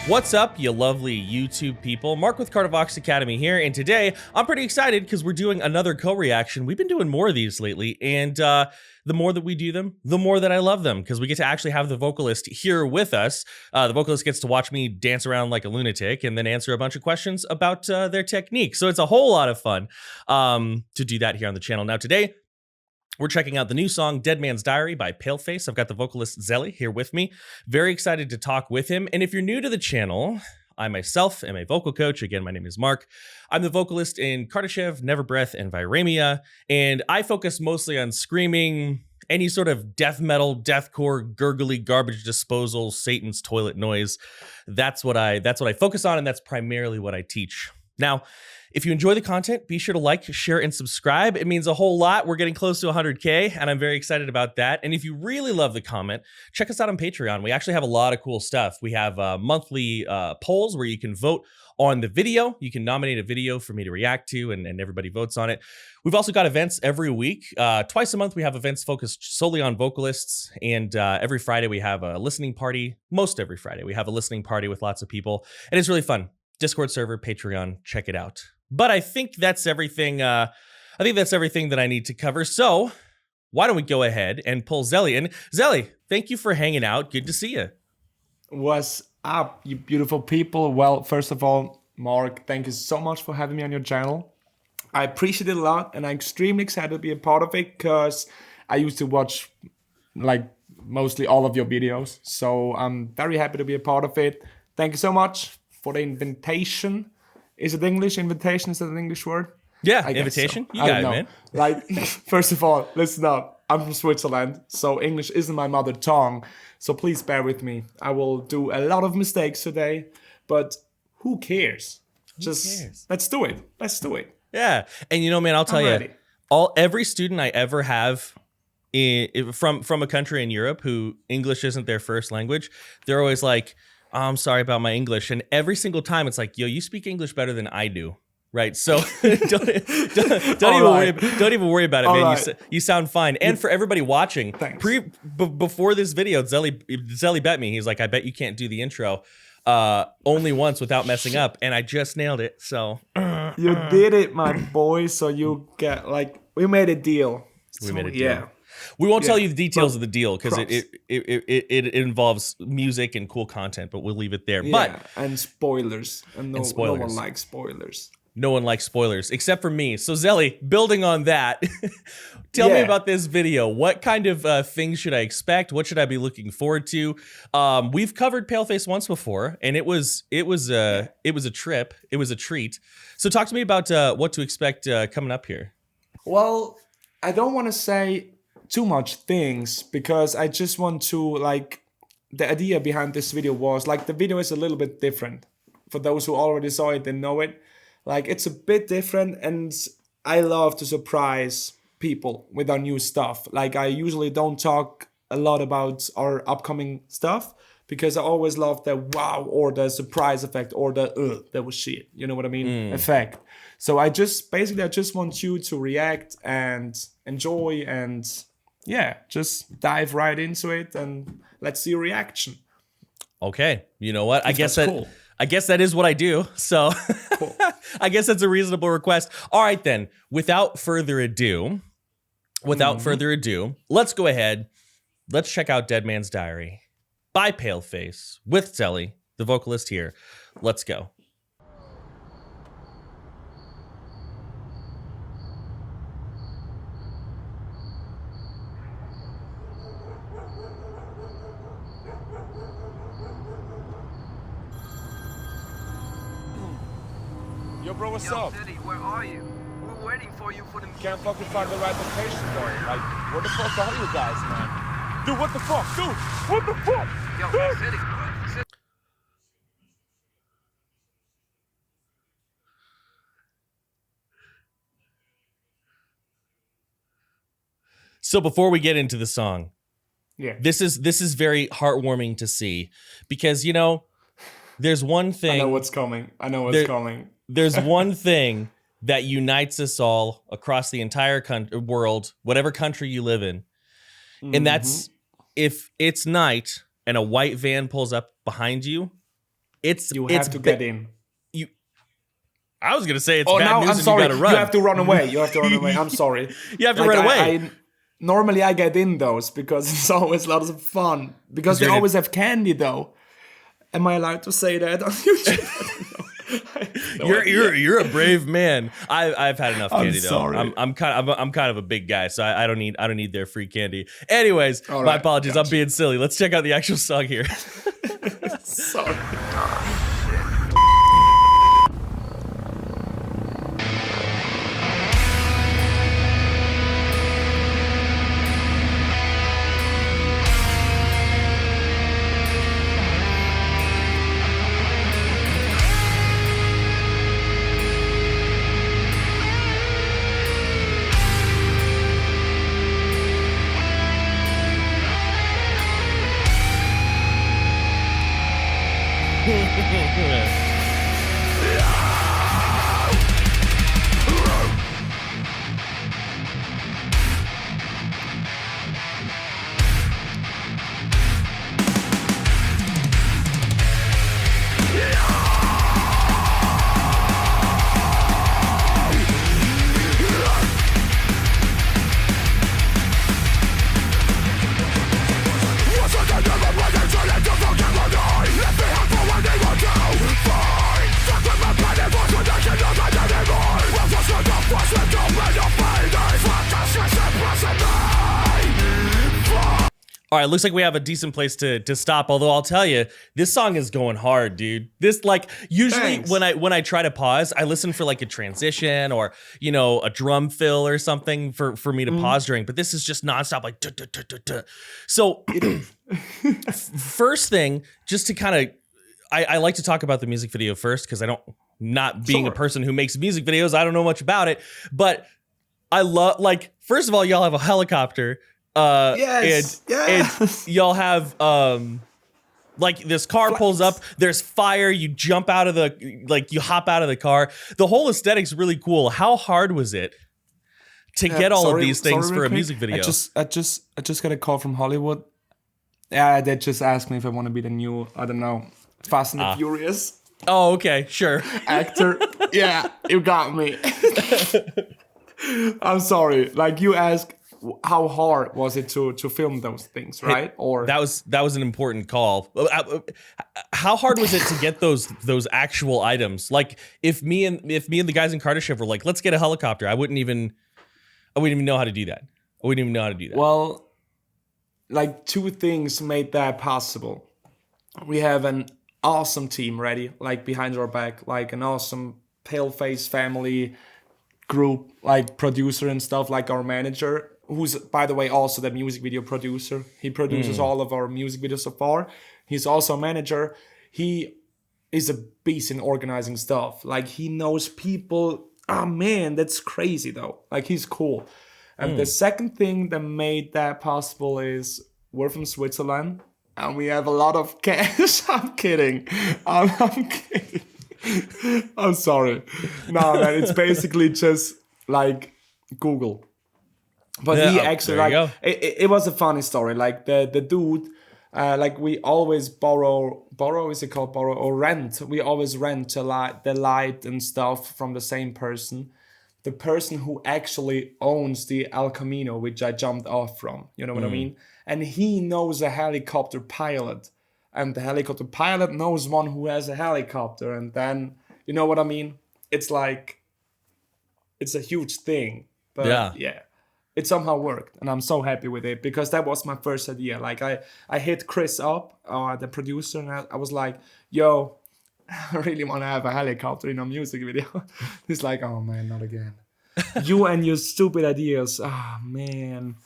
What's up, you lovely YouTube people? Mark with Cardivox Academy here, and today I'm pretty excited because we're doing another co-reaction. We've been doing more of these lately, and the more that we do them, the more that I love them, because we get to actually have the vocalist here with us. The vocalist gets to watch me dance around like a lunatic and then answer a bunch of questions about their technique. So it's a whole lot of fun to do that here on the channel. Now today, we're checking out the new song, Dead Man's Diary by Paleface. I've got the vocalist Zelli here with me. Very excited to talk with him. And if you're new to the channel, I myself am a vocal coach. Again, my name is Mark. I'm the vocalist in Kardashev, Never Breath, and Viremia. And I focus mostly on screaming, any sort of death metal, deathcore, gurgly, garbage disposal, Satan's toilet noise. That's what I focus on, and that's primarily what I teach. Now, if you enjoy the content, be sure to like, share, and subscribe. It means a whole lot. We're getting close to 100K, and I'm very excited about that. And if you really love the comment, check us out on Patreon. We actually have a lot of cool stuff. We have monthly polls where you can vote on the video. You can nominate a video for me to react to, and everybody votes on it. We've also got events every week. Twice a month, we have events focused solely on vocalists. And every Friday, we have a listening party. Most every Friday, we have a listening party with lots of people. And it's really fun. Discord server, Patreon, check it out. But I think that's everything. I think that's everything that I need to cover. So why don't we go ahead and pull Zelli in? Zelli, thank you for hanging out. Good to see you. What's up, you beautiful people? Well, first of all, Mark, thank you so much for having me on your channel. I appreciate it a lot, and I'm extremely excited to be a part of it because I used to watch like mostly all of your videos. So I'm very happy to be a part of it. Thank you so much for the invitation. Is it English? Invitation, is that an English word? Yeah, invitation. So. You got it, man. Like, first of all, listen up. I'm from Switzerland, so English isn't my mother tongue. So please bear with me. I will do a lot of mistakes today, but who cares? Let's do it. Let's do it. Yeah, and you know, man, I'll tell you, every student I ever have from a country in Europe who English isn't their first language, they're always like, oh, I'm sorry about my English. And every single time it's like, yo, you speak English better than I do. Right. So don't even worry about it, man. Right. You sound fine. And for everybody watching, before this video, Zelli bet me. He's like, I bet you can't do the intro only once without messing up. And I just nailed it. So you did it, my boy. So you get we made a deal. We made a deal. Yeah. We won't tell you the details of the deal because it involves music and cool content, but we'll leave it there. Yeah, and spoilers. And no one likes spoilers. No one likes spoilers, except for me. So Zelli, building on that, tell me about this video. What kind of things should I expect? What should I be looking forward to? We've covered Paleface once before, and it was a trip. It was a treat. So talk to me about what to expect coming up here. Well, I don't want to say too much things because I just want to the idea behind this video was the video is a little bit different for those who already saw it and know it. It's a bit different, and I love to surprise people with our new stuff. I usually don't talk a lot about our upcoming stuff because I always love the wow or the surprise effect or the that was shit, you know what I mean, effect. So I just want you to react and enjoy and just dive right into it and let's see a reaction. Okay, you know what? I guess that is what I do. So cool. I guess that's a reasonable request. All right, then. Without further ado, let's go ahead. Let's check out Dead Man's Diary by Paleface with Zelli, the vocalist here. Let's go. Yo, bro, what's up? Zelli, where are you? We're waiting for you for the... Can't fucking find the right location, though. Where the fuck are you guys, man? Dude, what the fuck? Dude, what the fuck? Yo, Zelli. So before we get into the song, this is very heartwarming to see because, you know, there's one thing. I know what's coming. Coming. There's one thing that unites us all across the entire world, whatever country you live in. Mm-hmm. And that's if it's night and a white van pulls up behind you, You have to get in. I was gonna say it's Oh, bad now news I'm if sorry. you gotta run. You have to run away. You have to run away. I'm sorry. You have to run away. Normally I get in those because it's always lots of fun. Because they always have candy though. Am I allowed to say that on YouTube? I don't know. You're a brave man. I've had enough candy though. sorry. I'm kind of a big guy, so I don't need their free candy. Anyways, All my right, apologies. gotcha. I'm being silly. Let's check out the actual song here. Sorry. All right, looks like we have a decent place to stop. Although I'll tell you, this song is going hard, dude. This like usually Thanks. when I try to pause, I listen for like a transition or a drum fill or something for me to pause during. But this is just nonstop, like. So first thing, just to kind of, I like to talk about the music video first because I don't, not being a person who makes music videos, I don't know much about it. But I love, like, first of all, y'all have a helicopter. Yes. And y'all have like this car pulls up, there's fire, you jump out of you hop out of the car. The whole aesthetic's really cool. How hard was it to get all of these things for a music video? I just got a call from Hollywood. Yeah, they just asked me if I want to be the new, I don't know, Fast and the Furious Oh, okay, sure. actor. Yeah, you got me. I'm sorry. Like, you asked, how hard was it to film those things, right? Or that was an important call. How hard was it to get those actual items? Like, if me and the guys in Kardashev were like, let's get a helicopter, I wouldn't even know how to do that. Well, like, two things made that possible. We have an awesome team ready, like, behind our back, like an awesome Paleface family group, like producer and stuff, like our manager, who's, by the way, also the music video producer. He produces all of our music videos so far. He's also a manager. He is a beast in organizing stuff. Like, he knows people. Oh man, that's crazy though. Like, he's cool. And the second thing that made that possible is we're from Switzerland and we have a lot of cash. I'm kidding. I'm kidding. I'm sorry. No, man, it's basically just like Google. But Yeah, he actually, there you like, it was a funny story. Like, the dude, like, we always borrow, is it called borrow, or rent? We always rent the light and stuff from the same person. The person who actually owns the El Camino, which I jumped off from, you know what I mean? And he knows a helicopter pilot. And the helicopter pilot knows one who has a helicopter. And then, you know what I mean? It's like, it's a huge thing. But yeah, it somehow worked. And I'm so happy with it because that was my first idea. Like, I hit Chris up, the producer, and I was like, yo, I really want to have a helicopter in a music video. He's like, oh man, not again. You and your stupid ideas. Oh man.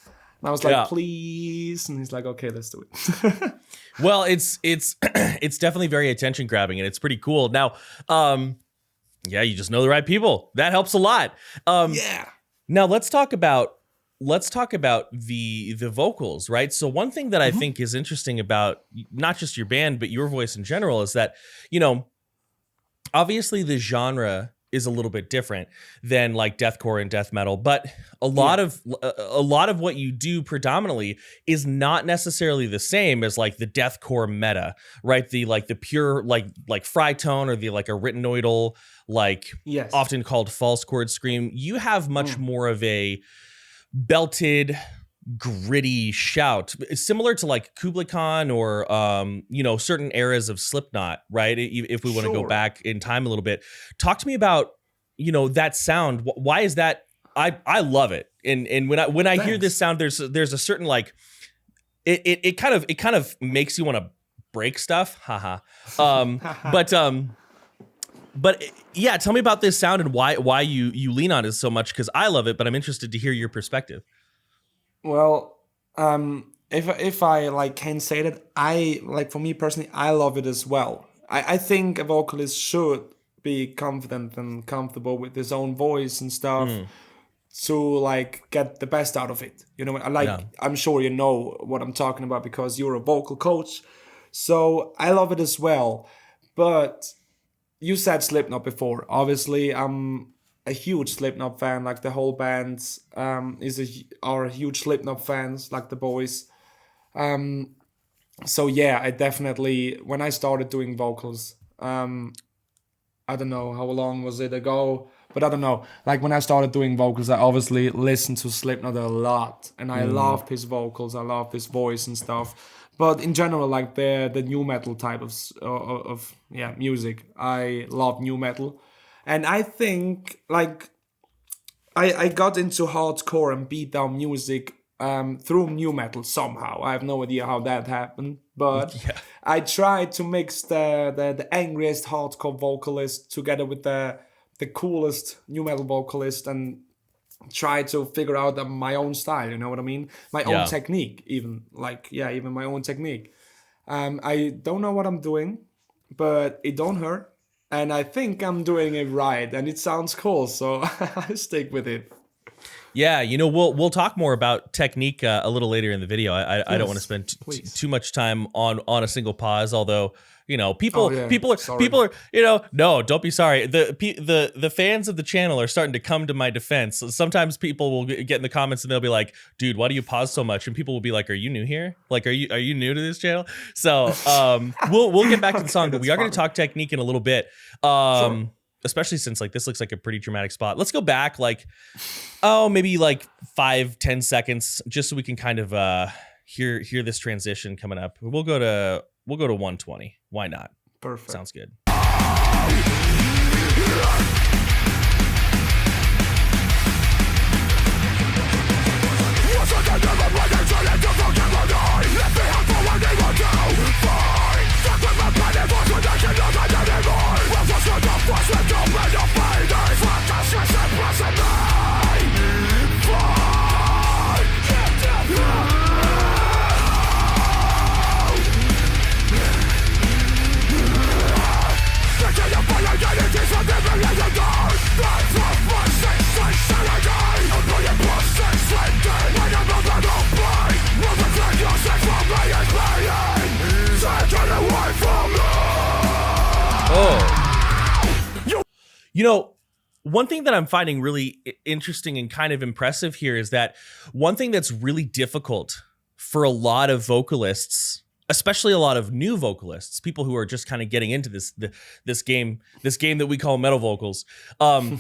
And I was like, please. And he's like, okay, let's do it. Well, it's it's definitely very attention grabbing and it's pretty cool. Now, yeah, you just know the right people. That helps a lot. Yeah. Now let's talk about the vocals, right? So one thing that I think is interesting about not just your band but your voice in general is that, obviously the genre is a little bit different than like deathcore and death metal, but a lot of what you do predominantly is not necessarily the same as like the deathcore meta, right? The like the pure like fritone or the like arytenoidal, like Yes. often called false chord scream. You have much more of a belted, gritty shout, similar to like Kublai Khan or you know, certain eras of Slipknot, right? If we want to go back in time a little bit, talk to me about, you know, that sound. Why is that? I love it, and when I hear this sound, there's a certain like it kind of makes you want to break stuff, haha. But yeah, tell me about this sound and why you lean on it so much, because I love it, but I'm interested to hear your perspective. Well, if I like can say that, I like, for me personally, I love it as well. I think a vocalist should be confident and comfortable with his own voice and stuff to like get the best out of it. You know, I'm sure you know what I'm talking about because you're a vocal coach. So I love it as well. But you said Slipknot before. Obviously, I'm a huge Slipknot fan. Like the whole band are huge Slipknot fans, like the boys. So yeah, I definitely, when I started doing vocals, I don't know how long was it ago, but I don't know. Like when I started doing vocals, I obviously listened to Slipknot a lot, and I loved his vocals, I loved his voice and stuff. But in general, like the new metal type of music, I love new metal. And I think like I got into hardcore and beatdown music through new metal somehow. I have no idea how that happened, but I tried to mix the angriest hardcore vocalist together with the coolest new metal vocalist and try to figure out my own style, you know what I mean? My own technique, even my own technique. I don't know what I'm doing, but it don't hurt. And I think I'm doing it right, and it sounds cool, so I stick with it. Yeah, you know, we'll talk more about technique a little later in the video. I don't want to spend too much time on a single pause, although, you know, people are, you know, no, don't be sorry. The fans of the channel are starting to come to my defense. Sometimes people will get in the comments and they'll be like, dude, why do you pause so much? And people will be like, are you new here? Like, are you new to this channel? So we'll get back to the song, but we are going to talk technique in a little bit. Especially since like this looks like a pretty dramatic spot. Let's go back like, maybe like 5-10 seconds, just so we can kind of hear this transition coming up. We'll go to 120. Why not? Perfect. Sounds good. You know, one thing that I'm finding really interesting and kind of impressive here is that one thing that's really difficult for a lot of vocalists, especially a lot of new vocalists, people who are just kind of getting into this game that we call metal vocals, a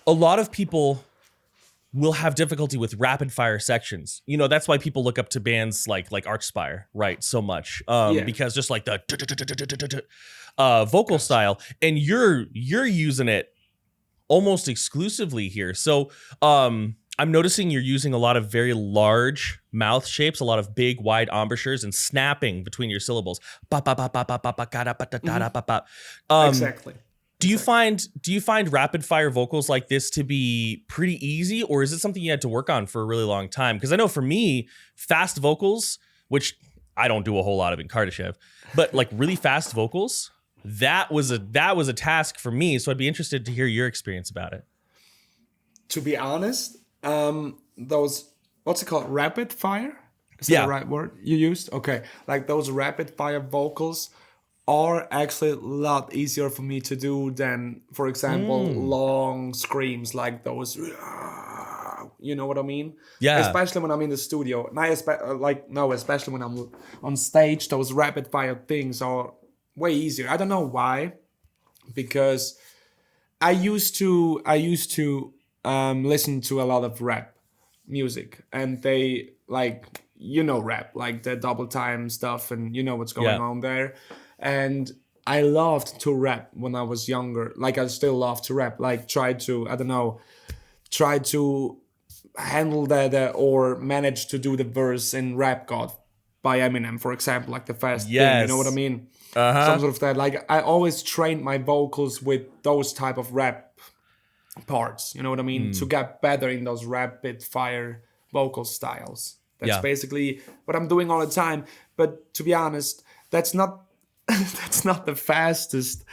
lot of people will have difficulty with rapid fire sections. You know, that's why people look up to bands like Archspire, right, so much, because just like the vocal style, and you're using it almost exclusively here. So I'm noticing you're using a lot of very large mouth shapes, a lot of big wide embouchures, and snapping between your syllables. Exactly. Do you find rapid fire vocals like this to be pretty easy, or is it something you had to work on for a really long time? Because I know for me, fast vocals, which I don't do a whole lot of in Kardashev, but like really fast vocals, that was a task for me. So I'd be interested to hear your experience about it. To be honest, those, what's it called, rapid fire? Is that the right word you used? Okay, like those rapid fire vocals are actually a lot easier for me to do than, for example, long screams like those. You know what I mean? Yeah. Especially when I'm in the studio. Especially when I'm on stage, those rapid fire things are way easier. I don't know why, because I used to listen to a lot of rap music, and they rap, like the double time stuff, and you know what's going on there. And I loved to rap when I was younger. Like I still love to rap. Like try to handle or manage to do the verse in Rap God by Eminem, for example, like the fast thing. You know what I mean? Some sort of that. Like I always trained my vocals with those type of rap parts. You know what I mean? To get better in those rapid fire vocal styles. That's basically what I'm doing all the time. But to be honest, that's not that's not the fastest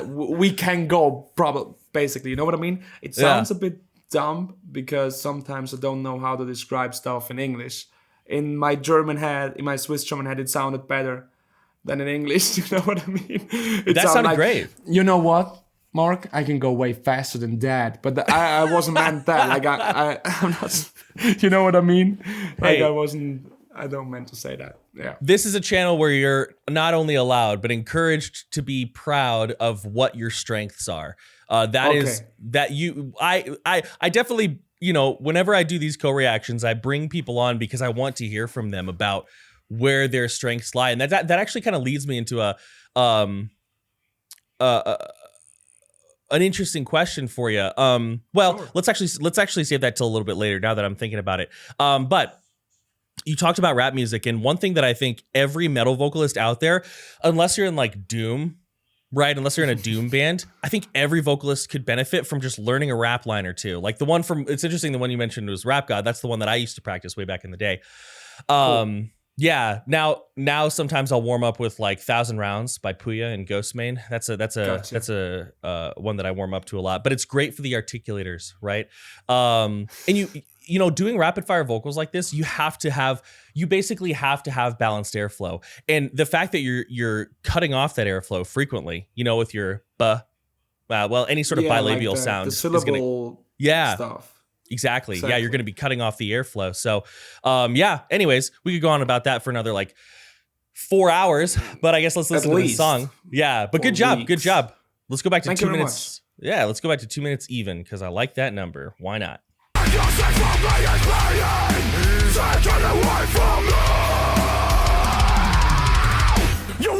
we can go, probably, basically. You know what I mean? It sounds a bit dumb because sometimes I don't know how to describe stuff in English. In my Swiss German head, it sounded better than in English. You know what I mean? That sounded great. You know what, Mark? I can go way faster than that. But I wasn't meant that. Like I'm not. You know what I mean? Like I don't meant to say that. Yeah. This is a channel where you're not only allowed but encouraged to be proud of what your strengths are. I definitely, whenever I do these co-reactions, I bring people on because I want to hear from them about where their strengths lie, and that actually kind of leads me into an interesting question for you. Sure. let's actually save that till a little bit later. Now that I'm thinking about it, but you talked about rap music, and one thing that I think every metal vocalist out there, unless you're in like Doom, right? Unless you're in a Doom band, I think every vocalist could benefit from just learning a rap line or two. Like the one it's interesting, the one you mentioned was Rap God. That's the one that I used to practice way back in the day. Cool. Yeah. Now sometimes I'll warm up with like 1,000 Rounds by Puya and Ghostmane. That's a one that I warm up to a lot. But it's great for the articulators, right? And doing rapid fire vocals like this, you basically have to have balanced airflow. And the fact that you're cutting off that airflow frequently, with your any sort of bilabial like sound, the syllable stuff. Exactly. Yeah, you're going to be cutting off the airflow. So, anyways, we could go on about that for another 4 hours, but I guess let's listen to this song. Yeah, but good job. Let's go back to 2 minutes. Yeah, let's go back to 2 minutes even, because I like that number. Why not? You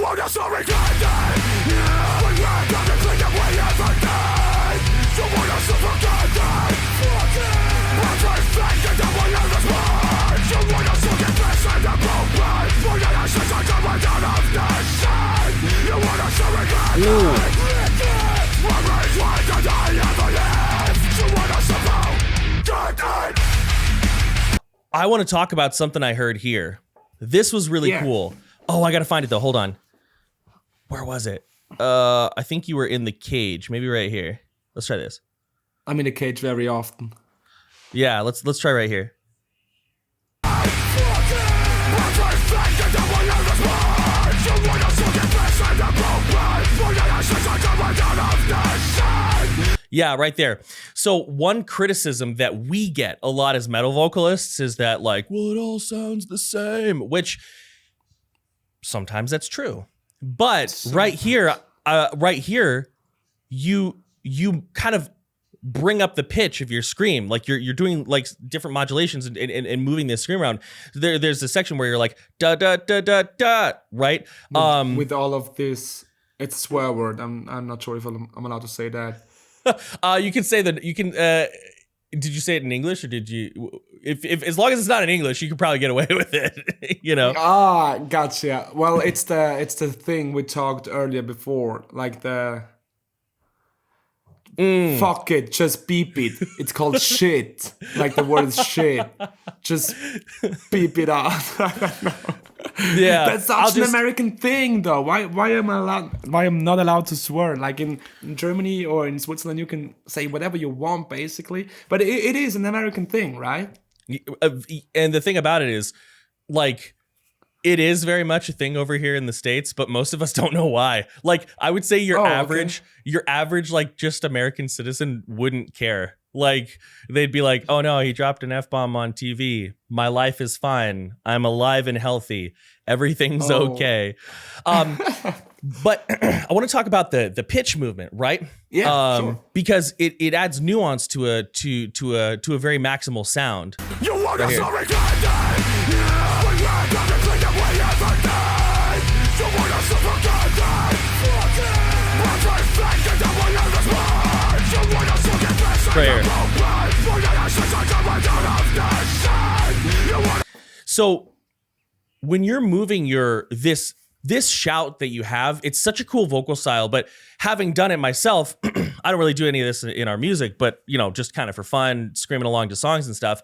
want us to regret it. We are gonna clean up way everything. You want us to forget it. Everything that we ever spent. You want us to get this in the broken. For the ashes are coming out of this shit. You want us to regret it. We're raised one that I ever live. You want us to forget it. I want to talk about something I heard here. This was really cool. Oh, I gotta find it though. Hold on. Where was it? I think you were in the cage. Maybe right here. Let's try this. I'm in the cage very often. Yeah, let's try right here. Yeah, right there. So one criticism that we get a lot as metal vocalists is that it all sounds the same, which sometimes that's true. But right here, you kind of bring up the pitch of your scream. Like you're doing different modulations and moving the scream around. There's a section where you're like da da da da da, right? With all of this, it's a swear word. I'm not sure if I'm allowed to say that. You can say that. You can. Did you say it in English, or did you? If as long as it's not in English, you could probably get away with it. Ah, gotcha. Well, it's the thing we talked earlier before, like the. Fuck it, just beep it. It's called shit. Like the word is shit. Just beep it out. I don't know. Yeah, that's such an American thing, though. Why am I not allowed to swear? Like in Germany or in Switzerland, you can say whatever you want, basically. But it is an American thing, right? And the thing about it is, It is very much a thing over here in the States, but most of us don't know why. Like, I would say your average, like, just American citizen wouldn't care. Like, they'd be like, oh no, he dropped an F-bomb on TV. My life is fine. I'm alive and healthy. Everything's okay. But I want to talk about the pitch movement, right? Yeah, sure. Because it adds nuance to a very maximal sound. You want Right here. Right here. So when you're moving this shout that you have, it's such a cool vocal style, but having done it myself, I don't really do any of this in our music, but just kind of for fun, screaming along to songs and stuff.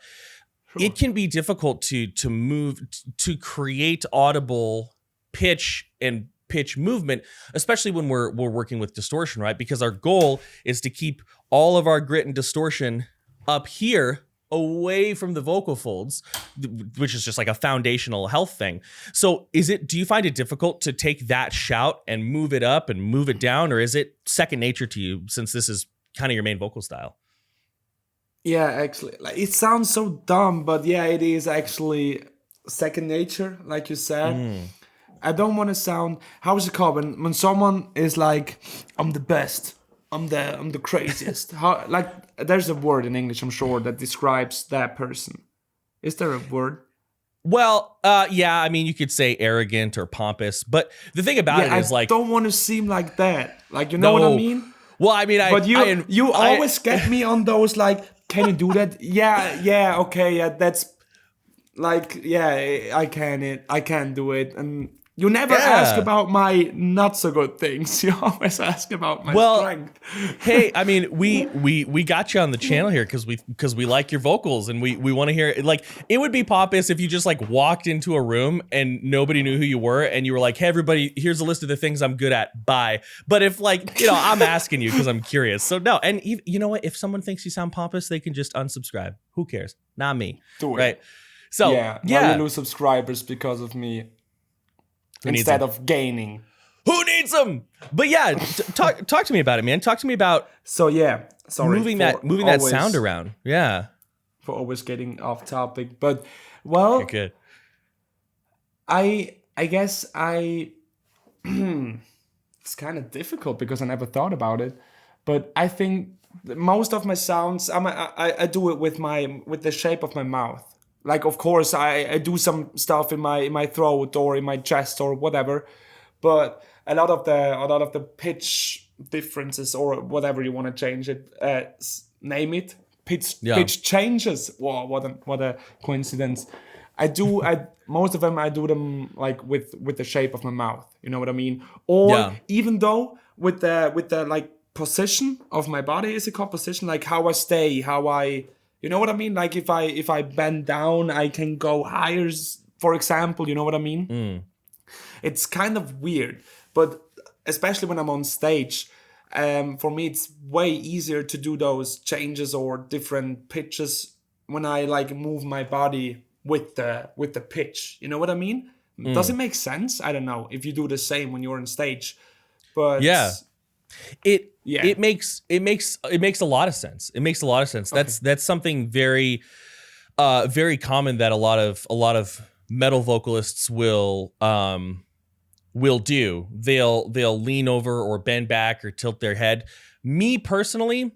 Sure. It can be difficult to move, to create audible pitch and pitch movement, especially when we're working with distortion, right? Because our goal is to keep all of our grit and distortion up here away from the vocal folds, which is just like a foundational health thing. So do you find it difficult to take that shout and move it up and move it down, or is it second nature to you since this is kind of your main vocal style? Yeah, actually, like, it sounds so dumb, but yeah, it is actually second nature, like you said. I don't want to sound, how is it called when someone is like, I'm the best, I'm the craziest. How, like, there's a word in English, I'm sure, that describes that person. Is there a word? Well, yeah, I mean, you could say arrogant or pompous, but the thing about it is, like, I don't want to seem like that. Like, you know what I mean? Well, I mean, but you always get me on those, like, can you do that? Yeah, okay, yeah, that's like, yeah, I can do it. And you never ask about my not so good things. You always ask about my strength. Hey, I mean, we got you on the channel here because we like your vocals and we want to hear it. Like, it would be pompous if you just like walked into a room and nobody knew who you were and you were like, hey everybody, here's a list of the things I'm good at. Bye. But if, like, I'm asking you because I'm curious. So no, and you know what? If someone thinks you sound pompous, they can just unsubscribe. Who cares? Not me. Do it. Right. So now you lose subscribers because of me. Instead of gaining. Who needs them? But yeah, talk to me about it, man. Talk to me about moving that sound around. Yeah. For always getting off topic. But well, good. I guess it's kind of difficult because I never thought about it. But I think most of my sounds I do it with the shape of my mouth. Like, of course, I do some stuff in my throat or in my chest or whatever, but a lot of the pitch differences or whatever you want to change it, name it, pitch changes. Wow, what a coincidence! Most of them I do them like with the shape of my mouth. You know what I mean? Or even though with the like position of my body, is it called position? Like how I stay, how I. You know what I mean? Like if I bend down, I can go higher, for example. You know what I mean? It's kind of weird, but especially when I'm on stage, for me it's way easier to do those changes or different pitches when I like move my body with the pitch. You know what I mean? Does it make sense? I don't know if you do the same when you're on stage, but It makes a lot of sense. It makes a lot of sense. Okay. That's something very very common that a lot of metal vocalists will do. They'll lean over or bend back or tilt their head. Me personally,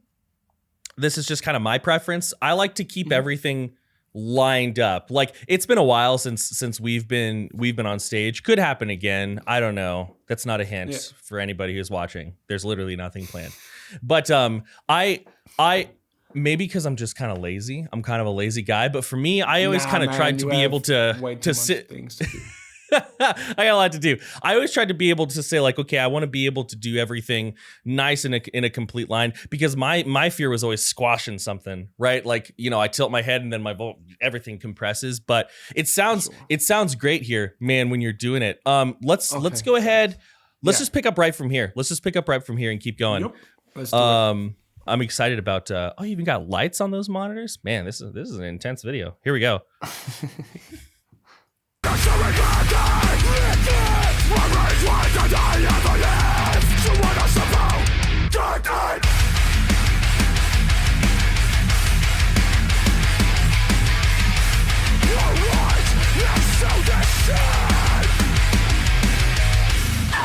this is just kind of my preference. I like to keep everything lined up. Like, it's been a while since we've been on stage. Could happen again. I don't know. That's not a hint for anybody who's watching. There's literally nothing planned. But I maybe because I'm just kind of lazy. I'm kind of a lazy guy. But for me, I always kind of tried to be able to sit. Things to do. I got a lot to do. I always tried to be able to say, like, okay, I want to be able to do everything nice in a complete line, because my fear was always squashing something, right? Like, I tilt my head and then everything compresses. But it sounds great here, man, when you're doing it. Let's go ahead. Let's just pick up right from here. Let's just pick up right from here and keep going. Yep. Let's do it. I'm excited about. You even got lights on those monitors, man. This is an intense video. Here we go.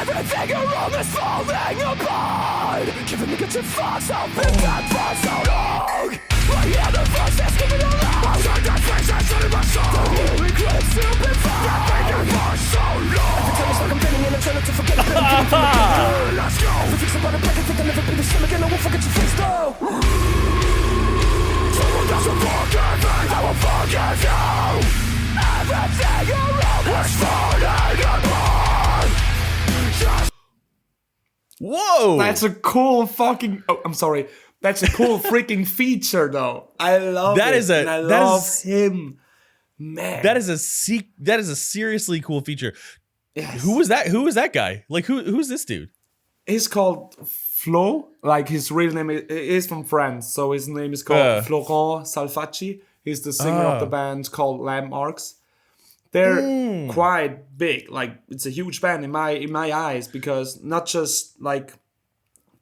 Everything around is falling apart. Giving me good to fuck, I've been dead for so long. I hear the voices giving aloud. I'll turn that face and turn in my soul. The new eclipse to be found. I've been here for so long. Every time it's like I'm bending and I'm trying to forget it. Let's go. If you fix about it back, I think I'll never be the same again. I won't forget your face though. Someone doesn't forgive me, I will forgive you. Everything around is falling apart. Whoa! That's a cool fucking. Oh, I'm sorry. That's a cool freaking feature, though. I love That it. is a- and I that love is- him. Man, That is a seriously cool feature. yes. Who was that? Who was that guy? Like who's this dude? He's called Flo. Like his real name is from France, so his name is called Florent Salfacci. He's the singer of the band called Landmarks. They're quite big. Like it's a huge band in my eyes because not just like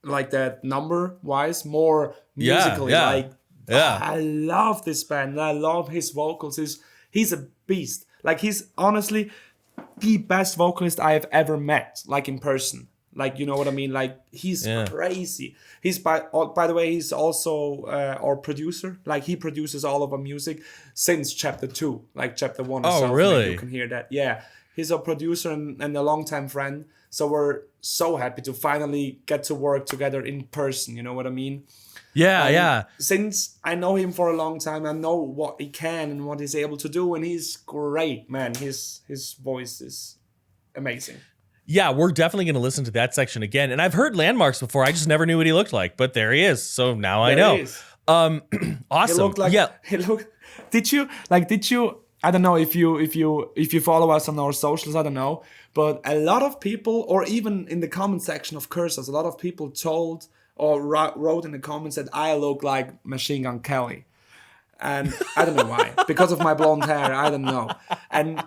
that number wise, more musically. yeah. Like I love this band. And I love his vocals. He's a beast. Like he's honestly the best vocalist I have ever met. Like in person. Like you know what I mean? Like he's crazy. He's by the way, he's also our producer. Like he produces all of our music since chapter 2. Like chapter 1 or something. Really? You can hear that. Yeah. He's a producer and a longtime friend. So we're so happy to finally get to work together in person. You know what I mean? Yeah. Since I know him for a long time, I know what he can and what he's able to do, and he's great, man. His voice is amazing. Yeah, we're definitely going to listen to that section again. And I've heard Landmarks before. I just never knew what he looked like, but there he is. So now I know. There he is. Awesome. He looked like he looked. Did you? I don't know if you follow us on our socials. I don't know, but a lot of people, or even in the comment section of Curses, a lot of people told or wrote in the comments that I look like Machine Gun Kelly, and I don't know why. Because of my blonde hair, I don't know. And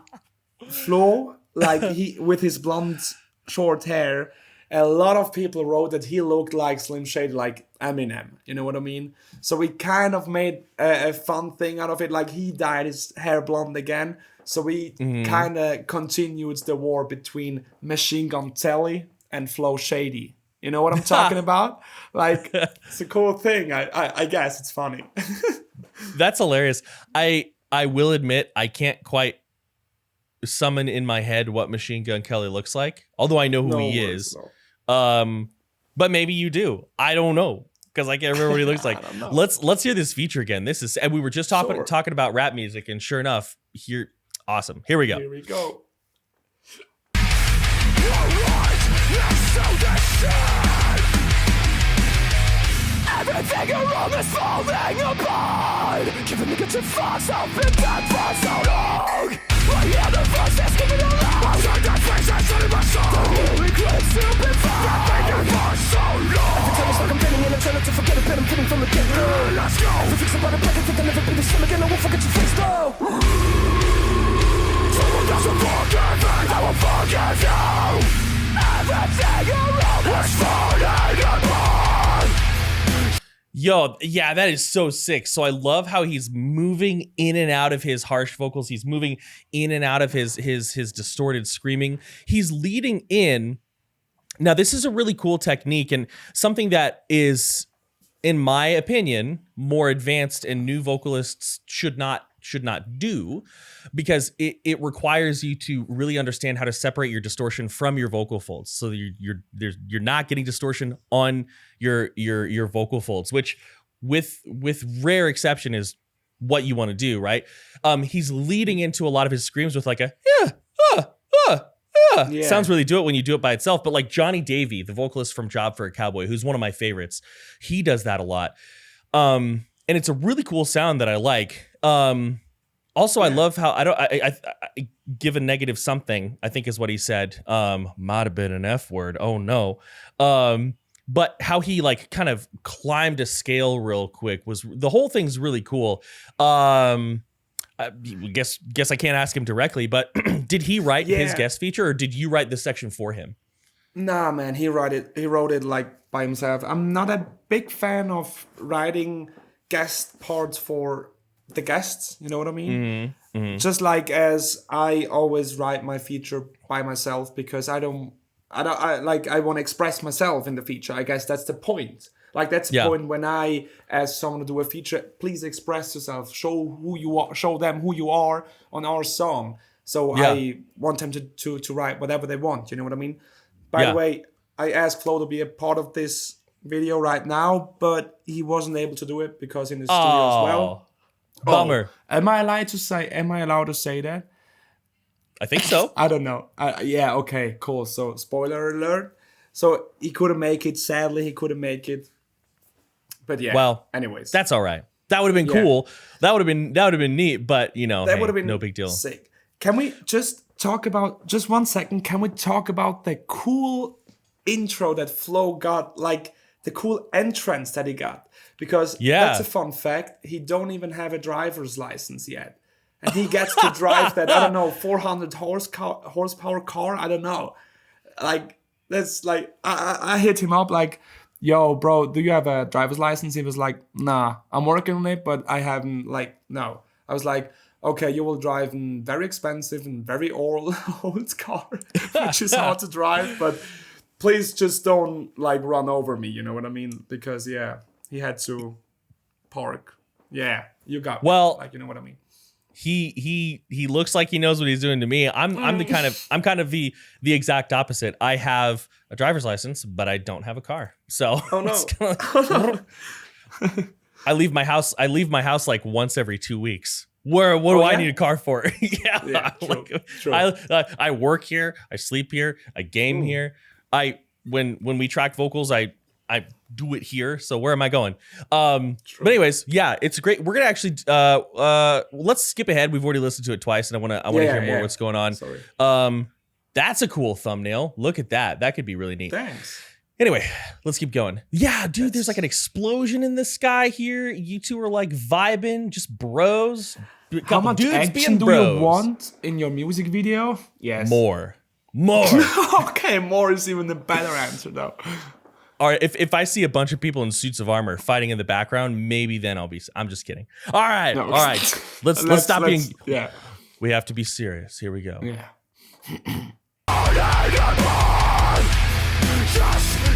Flo, like he with his blonde short hair, a lot of people wrote that he looked like Slim Shady, like Eminem. You know what I mean? So we kind of made a fun thing out of it. Like he dyed his hair blonde again. So we kind of continued the war between Machine Gun Kelly and Flo Shady. You know what I'm talking about? Like it's a cool thing. I guess it's funny. That's hilarious. I will admit I can't quite summon in my head what Machine Gun Kelly looks like, although I know who he is. But maybe you do. I don't know because I can't remember what he looks like. Let's hear this feature again. This is, and we were just talking about rap music, and sure enough, awesome. Here we go. Here we go. Everything around is falling apart. Giving me good to fuck, I've been dead for so long. I hear the voices giving aloud. I'll turn that face and turn in my soul. The new eclipse to be found. I've been here for so long. Every time it's like I'm bending and I'm trying to forget it, but I'm kidding from the get-go. Let's go. If you fix about it back, I think I'll never be the same again. I won't forget your face though. Someone doesn't forgive me, I will forgive you. Everything around is falling apart. Yo, yeah, that is so sick. So I love how he's moving in and out of his harsh vocals. He's moving in and out of his distorted screaming. He's leading in. Now, this is a really cool technique and something that is, in my opinion, more advanced and new vocalists should not do, because it requires you to really understand how to separate your distortion from your vocal folds, so that you're not getting distortion on your vocal folds, which with rare exception is what you want to do, right? He's leading into a lot of his screams with like a Yeah. Sounds really do it when you do it by itself, but like Johnny Davey, the vocalist from Job for a Cowboy, who's one of my favorites, he does that a lot. And it's a really cool sound that I like. Also, I love how I give a negative something, I think is what he said. Might have been an F word. Oh no. But how he like kind of climbed a scale real quick the whole thing's really cool. I guess I can't ask him directly, but did he write his guest feature, or did you write this section for him? Nah, man, he wrote it like by himself. I'm not a big fan of writing guest parts for the guests. You know what I mean? Just like as I always write my feature by myself because I want to express myself in the feature. I guess that's the point. Like that's the point when I ask someone to do a feature. Please express yourself. Show who you are. Show them who you are on our song. So I want them to write whatever they want. You know what I mean? By the way, I asked Flo to be a part of this video right now, but he wasn't able to do it because in the studio as well. Bummer. Am I allowed to say that? I think so. I don't know. Yeah, okay, cool. So spoiler alert. So he couldn't make it. Sadly, he couldn't make it. But yeah. Well, anyways, that's all right. That would have been cool. That would have been neat. But that would have been no big deal. Sick. Can we just talk about just 1 second? Can we talk about the cool intro that Flo got? Like the cool entrance that he got. Because that's a fun fact. He don't even have a driver's license yet. And he gets to drive that, I don't know, 400 horsepower car. I don't know. Like, that's like, I hit him up like, yo, bro, do you have a driver's license? He was like, nah, I'm working on it, but I haven't, like, no. I was like, okay, you will drive a very expensive and very old car, which is hard to drive, but please just don't, like, run over me, you know what I mean? Because, he had to park. Yeah, you got me. Well, like, you know what I mean? He looks like he knows what he's doing to me. I'm kind of the exact opposite. I have a driver's license, but I don't have a car. So I leave my house like once every 2 weeks. What do I need a car for? True. I work here, I sleep here, I game here. When we track vocals, I do it here. So where am I going? But anyways, it's great. We're gonna actually let's skip ahead. We've already listened to it twice, and I want to hear more what's going on. Sorry. That's a cool thumbnail. Look at that. That could be really neat. Thanks. Anyway, let's keep going. Yeah, dude, there's like an explosion in the sky here. You two are like vibing, just bros. How much action do you want in your music video? Yes. More. Okay, more is even the better answer though. All right, if I see a bunch of people in suits of armor fighting in the background, maybe then I'm just kidding. All right, all right. Let's stop being. Yeah. We have to be serious. Here we go. Yeah.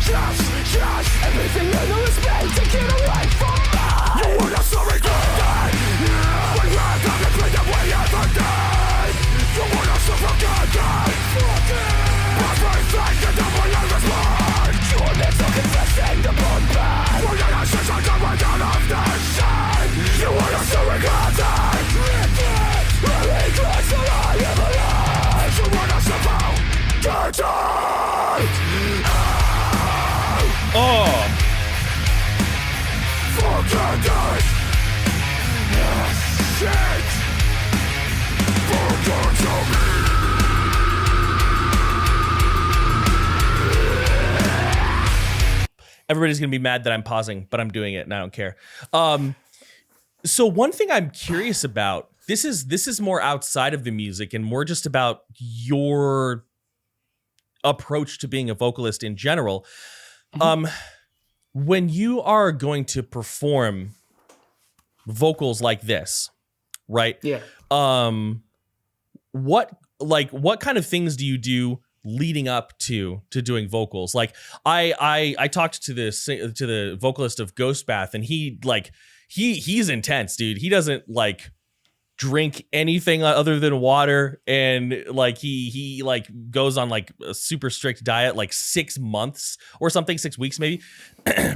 Just everything I know is meant to get away from me. You wanna sorry God. When you have done it, the way you ever did. You wanna suffocate. Everything the devil ever was. Your lips are confessing the bloodbath. When your ashes are coming out of the sun. You wanna sorry God. Every glass that I ever had. You wanna suffocate. Oh! Forget it! Shit! Forget me! Everybody's gonna be mad that I'm pausing, but I'm doing it and I don't care. So one thing I'm curious about, this is more outside of the music and more just about your approach to being a vocalist in general. When you are going to perform vocals like this, right? Yeah. What kind of things do you do leading up to doing vocals? Like I talked to the vocalist of Ghostbath, and he's intense, dude. He doesn't like drink anything other than water, and like he like goes on like a super strict diet, like 6 months or something, 6 weeks maybe,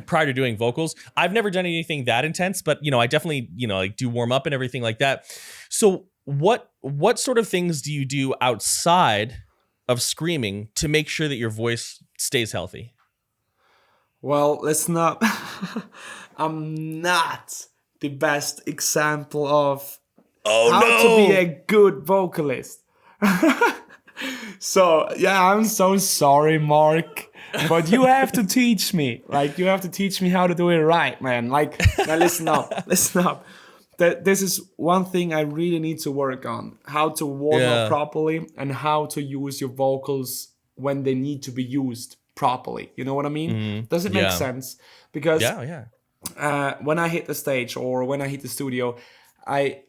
prior to doing vocals. I've never done anything that intense, but I definitely like do warm up and everything like that. So what sort of things do you do outside of screaming to make sure that your voice stays healthy? Well, let's not. I'm not the best example of how to be a good vocalist. So, yeah, I'm so sorry, Mark. But you have to teach me. Like, you have to teach me how to do it right, man. Like, now listen up. This is one thing I really need to work on. How to warm up properly and how to use your vocals when they need to be used properly. You know what I mean? Does it make sense? Because when I hit the stage or when I hit the studio, I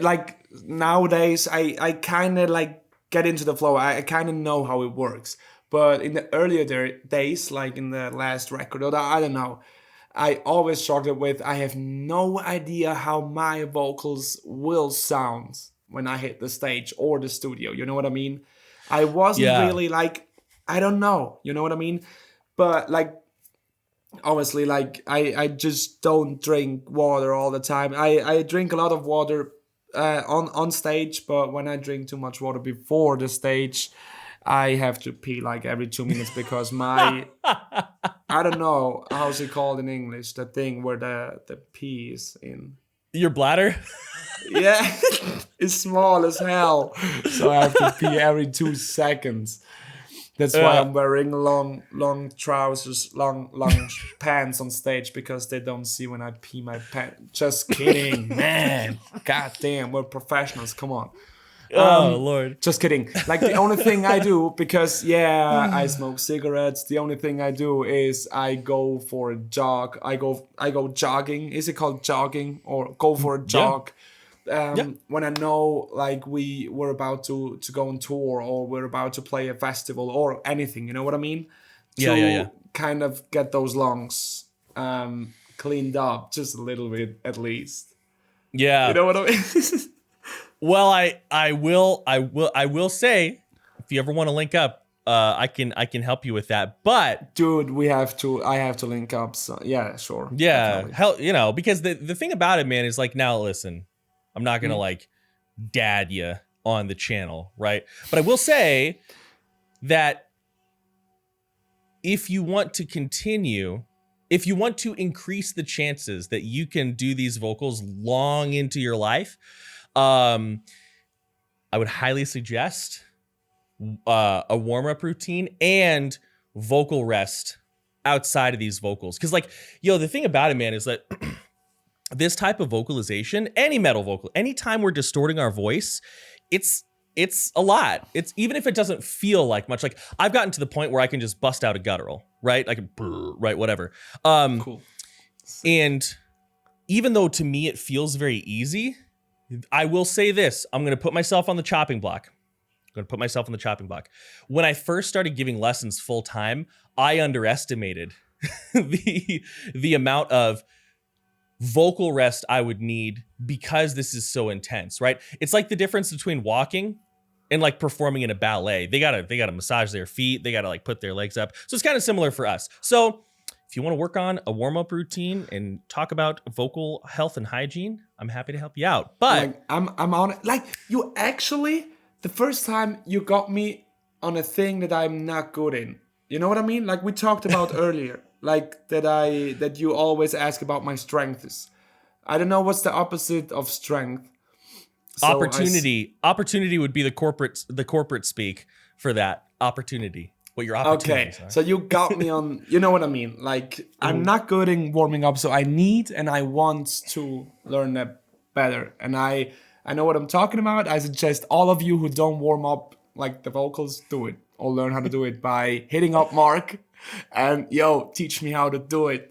like nowadays I kind of like get into the flow. I kind of know how it works. But in the earlier days, like in the last record, or I don't know, I always struggled with, I have no idea how my vocals will sound when I hit the stage or the studio. You know what I mean? I wasn't really like, I don't know. You know what I mean? But like, obviously, like I just don't drink water all the time. I drink a lot of water on stage, but when I drink too much water before the stage, I have to pee like every 2 minutes because my, I don't know, how's it called in English? The thing where the pee is in. Your bladder? Yeah, it's small as hell. So I have to pee every 2 seconds. That's why I'm wearing long trousers, long pants on stage, because they don't see when I pee my pants. Just kidding, man. God damn, we're professionals. Come on. Oh, Lord. Just kidding. Like the only thing I do, because I smoke cigarettes. The only thing I do is I go for a jog. I go jogging. Is it called jogging, or go for a jog? When I know like we're about to go on tour, or we're about to play a festival or anything, you know what I mean? To kind of get those lungs cleaned up just a little bit at least. Yeah. You know what I mean? Well, I will say, if you ever want to link up, I can help you with that. But dude, I have to link up. So yeah, sure. Yeah, hell, you know, because the thing about it, man, is like, now listen, I'm not gonna like dad you on the channel, right? But I will say that if you want to continue, if you want to increase the chances that you can do these vocals long into your life, I would highly suggest a warm-up routine and vocal rest outside of these vocals. Because like, the thing about it, man, is that this type of vocalization, any metal vocal, anytime we're distorting our voice, it's a lot. It's, even if it doesn't feel like much, like I've gotten to the point where I can just bust out a guttural, right? Like, right, whatever. Cool. And even though to me it feels very easy, I will say this, I'm going to put myself on the chopping block. When I first started giving lessons full time, I underestimated the amount of vocal rest I would need because this is so intense, right? It's like the difference between walking and like performing in a ballet. They gotta massage their feet. They gotta like put their legs up. So it's kind of similar for us. So if you want to work on a warm-up routine and talk about vocal health and hygiene, I'm happy to help you out. But like, I'm on it. Like, you actually, the first time you got me on a thing that I'm not good in. You know what I mean? Like we talked about earlier, like that you always ask about my strengths. I don't know what's the opposite of strength. So opportunity would be the corporate speak for that. Opportunity. What your opportunities are. So you got me on, you know what I mean? Like, I'm not good in warming up, so I need and I want to learn that better. And I know what I'm talking about. I suggest all of you who don't warm up like the vocals, do it. Or learn how to do it by hitting up Mark and, teach me how to do it.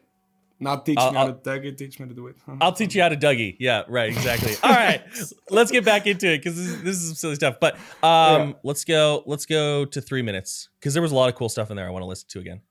Not teach me how to Dougie, teach me how to do it. I'll teach you how to Dougie. Yeah, right, exactly. All right, let's get back into it because this is some silly stuff. But let's go to 3 minutes because there was a lot of cool stuff in there I want to listen to again.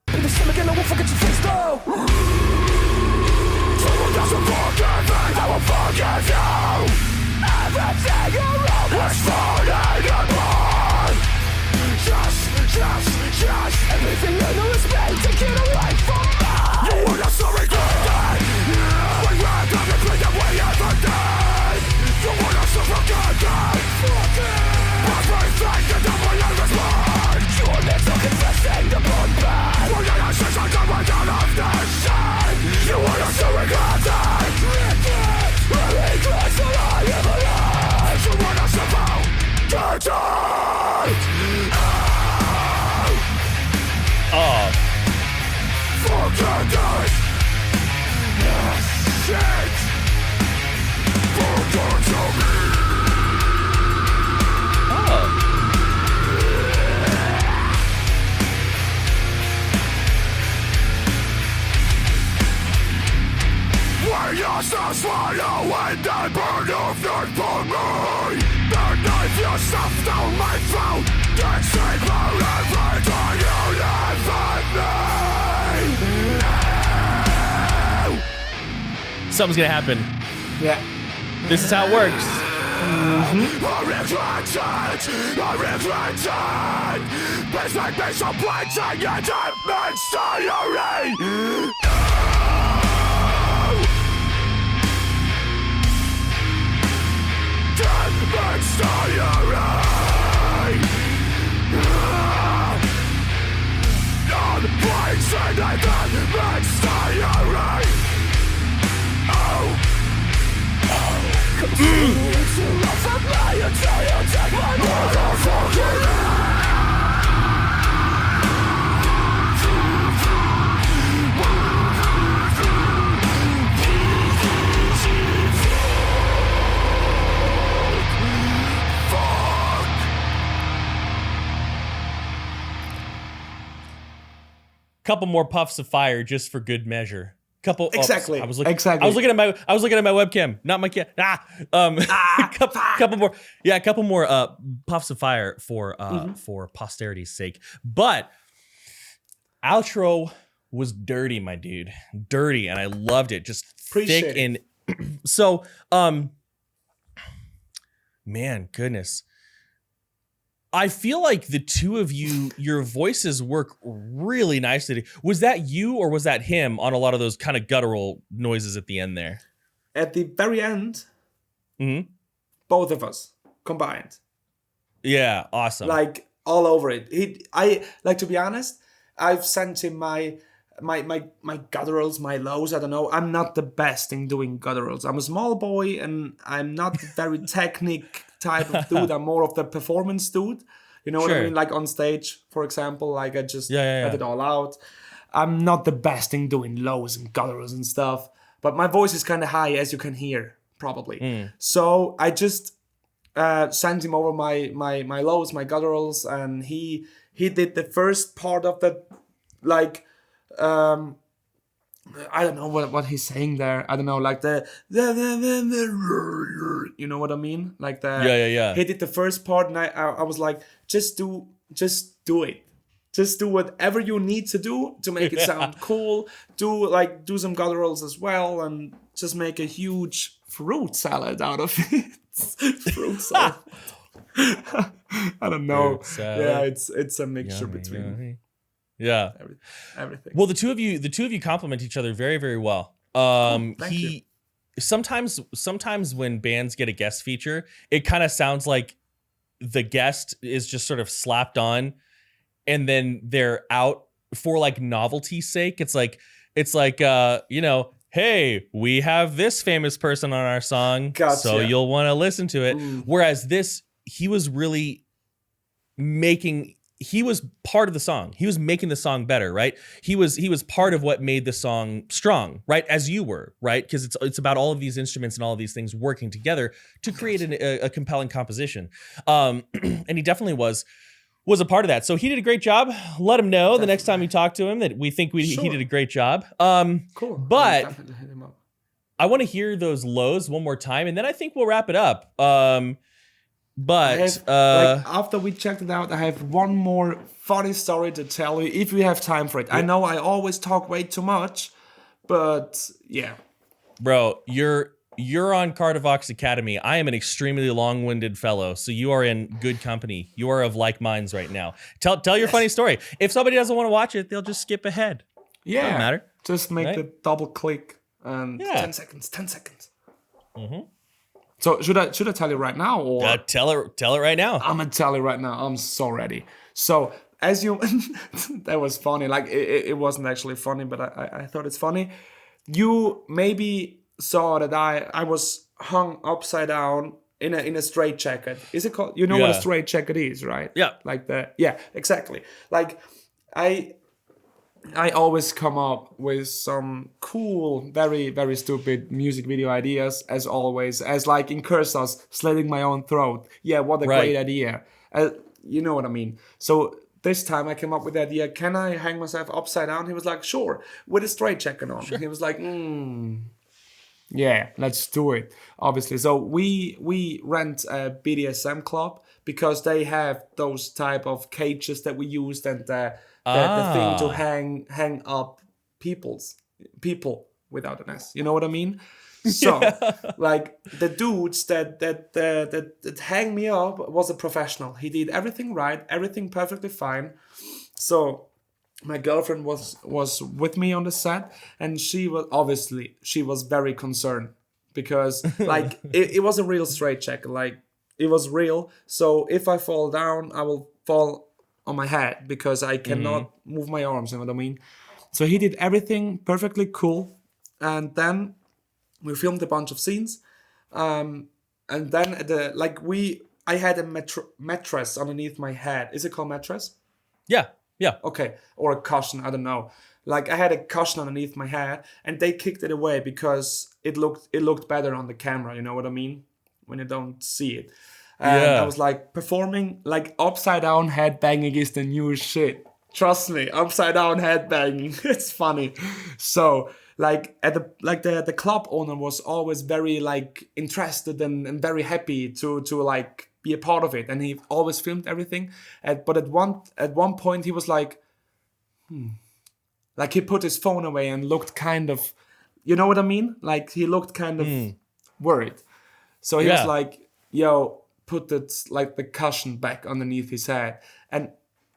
Everything I know is meant to get away from me. You were not so regretted. We ran down the plane that we ever did. You were not so forgotten. Everything that we ever respond. You were meant to confessing the bloodbath. We're not a sense of the way out of this shit. You were not so regretted. Every glance that I ever had. You were not so bound. word for me. Beneath yourself down my throat. Can't say for everything you live in me. Something's gonna happen. Yeah. This is how it works. I regret it. Please make me so bleeding and demonstrating. Demonstrating. I'm placing it demonstrating. Continue to laugh at me until you take my motherfucking Couple more puffs of fire just for good measure. Couple Exactly. Oops, I was looking at my webcam, not my cam. Couple more. Yeah, a couple more puffs of fire for posterity's sake. But outro was dirty, my dude. Dirty, and I loved it. Just Appreciate thick it. and so man, goodness. I feel like the two of you, your voices work really nicely. Was that you or was that him on a lot of those kind of guttural noises at the end there? At the very end, both of us combined. Yeah, awesome. Like all over it. I like, to be honest, I've sent him my gutturals, my lows. I don't know. I'm not the best in doing gutturals. I'm a small boy and I'm not the very technic type of dude. I'm more of the performance dude. You know what I mean? Like on stage, for example, like I just let it all out. I'm not the best in doing lows and gutturals and stuff, but my voice is kind of high, as you can hear, probably. So I just sent him over my lows, my gutturals, and he did the first part of the, like, I don't know what he's saying there. I don't know, like the you know what I mean? Like the yeah. He did the first part, and I was like, just do it. Just do whatever you need to do to make it sound cool. Do some gutturals as well, and just make a huge fruit salad out of it. Fruit salad. I don't know. Yeah, it's a mixture between. Yeah, everything. Well, the two of you complement each other very, very well. Thank you. Sometimes when bands get a guest feature, it kind of sounds like the guest is just sort of slapped on, and then they're out for like novelty's sake. It's like hey, we have this famous person on our song, so you'll want to listen to it. Whereas this, he was really he was part of the song. He was making the song better, right? He was part of what made the song strong, right? As you were, right? Because it's about all of these instruments and all of these things working together to create a compelling composition. And he definitely was a part of that. So he did a great job. Let him know the next time you talk to him that we think he did a great job. Cool. But I want to hear those lows one more time, and then I think we'll wrap it up. But after we checked it out, I have one more funny story to tell you if we have time for it. I know I always talk way too much, but yeah. Bro, you're on Cardivox Academy. I am an extremely long-winded fellow, so you are in good company. You are of like minds right now. Tell your funny story. If somebody doesn't want to watch it, they'll just skip ahead. Yeah. Doesn't matter. Just make the double click and 10 seconds. Mm-hmm. So should I tell you right now, or tell it right now? I'm gonna tell you right now. I'm so ready. So as you, that was funny. Like it wasn't actually funny, but I thought it's funny. You maybe saw that I was hung upside down in a straight jacket. Is it called? You know what a straight jacket is, right? Yeah. Like exactly. Like I always come up with some cool, very, very stupid music video ideas, as always, as like in Cursus, slitting my own throat. Yeah, what a great idea. You know what I mean? So this time I came up with the idea, can I hang myself upside down? He was like, sure, with a straight jacket on. Sure. He was like, Yeah, let's do it. Obviously, so we rent a BDSM club because they have those type of cages that we used and the thing to hang up people without an S. You know what I mean? So like the dudes that hang me up was a professional. He did everything right, everything perfectly fine. So my girlfriend was with me on the set, and she was very concerned because like it was a real straight check, like it was real. So if I fall down, I will fall on my head because I cannot move my arms. You know what I mean? So he did everything perfectly cool, and then we filmed a bunch of scenes, and then I had a mattress underneath my head. Is it called mattress? Yeah. Okay, or a cushion, I don't know. Like I had a cushion underneath my head, and they kicked it away because it looked better on the camera. You know what I mean? When you don't see it. And I was like performing like upside down head banging is the new shit. Trust me, upside down head banging. It's funny. So like the club owner was always very like interested and very happy to like be a part of it, and he always filmed everything. But at one point he was like, like he put his phone away and looked kind of, you know what I mean? Like he looked kind of worried. So he was like, "Yo, put the cushion back underneath his head." And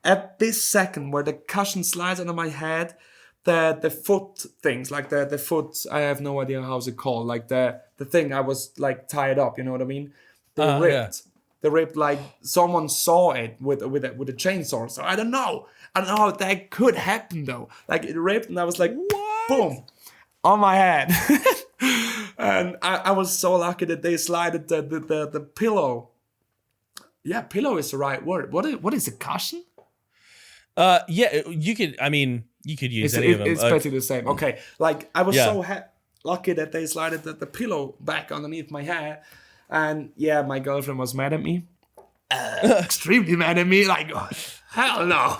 at this second, where the cushion slides under my head, the foot things, like the foot, I have no idea how's it called, like the thing I was like tied up. You know what I mean? They ripped. Yeah. They ripped, like someone saw it with a chainsaw. So I don't know how that could happen though. Like it ripped, and I was like, what? Boom, on my head. And I was so lucky that they slided the pillow. Yeah, pillow is the right word. What is a cushion? Yeah, you could. I mean, you could use any of them. It's basically the same. Okay, like I was so lucky that they slided the pillow back underneath my head. And yeah, my girlfriend was mad at me. Extremely mad at me. Like, oh, hell no.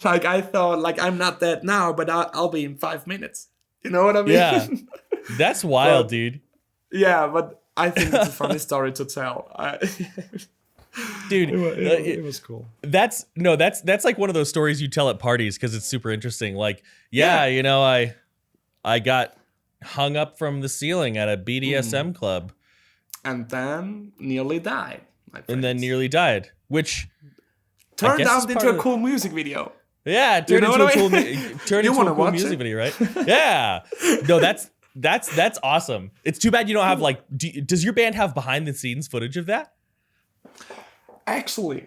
Like, I thought, like, I'm not dead now, but I'll be in 5 minutes. You know what I mean? Yeah. That's wild, dude. Yeah, but I think it's a funny story to tell. Dude, it was cool. That's like one of those stories you tell at parties because it's super interesting. Like, you know, I got hung up from the ceiling at a BDSM club. And then nearly died. Which turned out into a cool music video. Yeah, it turned into a cool music video, right? Yeah. No, that's awesome. It's too bad you don't have like. Does your band have behind the scenes footage of that? Actually,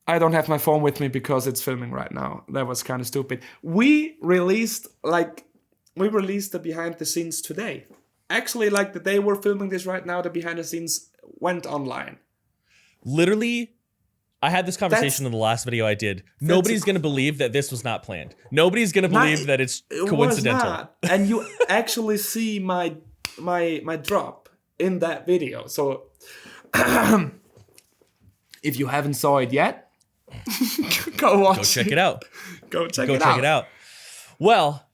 I don't have my phone with me because it's filming right now. That was kind of stupid. We released the behind the scenes today. Actually, like the day we're filming this right now, the behind the scenes went online. Literally, I had this conversation in the last video I did. Nobody's going to believe that this was not planned. Nobody's going to believe that it's coincidental. Was not. And you actually see my drop in that video. So if you haven't saw it yet, go watch it. Go check it out. Go check it out. Well,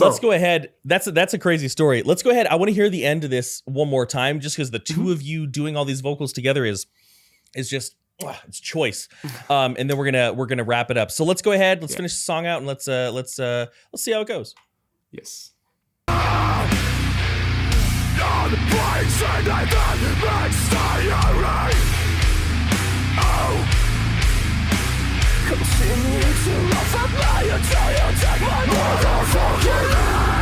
let's go ahead. That's a crazy story. Let's go ahead. I want to hear the end of this one more time, just because the two of you doing all these vocals together is just it's choice. And then we're gonna wrap it up. So let's go ahead. Let's finish the song out and let's see how it goes. Yes. Continue to laugh at me until you take my motherfucking life.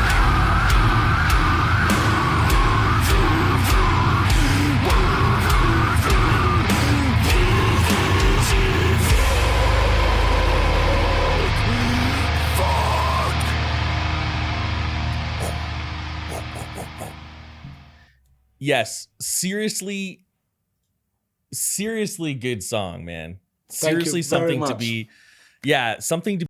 Yes, seriously good song, man. Seriously, something to be, something to